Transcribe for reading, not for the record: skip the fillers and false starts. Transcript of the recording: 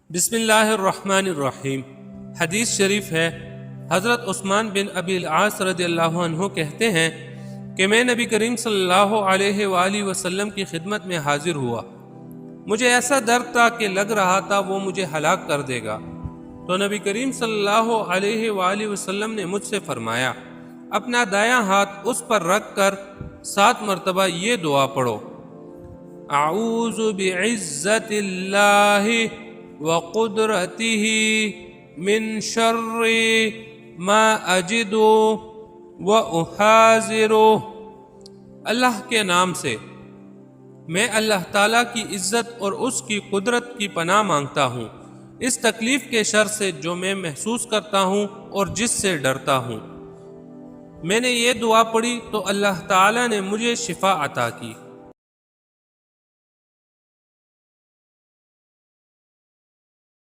بسم اللہ الرحمن الرحیم۔ حدیث شریف ہے، حضرت عثمان بن ابی العاص رضی اللہ عنہ کہتے ہیں کہ میں نبی کریم صلی اللہ علیہ وآلہ وسلم کی خدمت میں حاضر ہوا۔ مجھے ایسا درد تھا کہ لگ رہا تھا وہ مجھے ہلاک کر دے گا، تو نبی کریم صلی اللہ علیہ وآلہ وسلم نے مجھ سے فرمایا، اپنا دایاں ہاتھ اس پر رکھ کر 7 مرتبہ یہ دعا پڑھو، اعوذ بعزت اللہ وقدرتہ من شر ما اجد واحاذر۔ اللہ کے نام سے میں اللہ تعالیٰ کی عزت اور اس کی قدرت کی پناہ مانگتا ہوں اس تکلیف کے شر سے جو میں محسوس کرتا ہوں اور جس سے ڈرتا ہوں۔ میں نے یہ دعا پڑھی تو اللہ تعالیٰ نے مجھے شفا عطا کی۔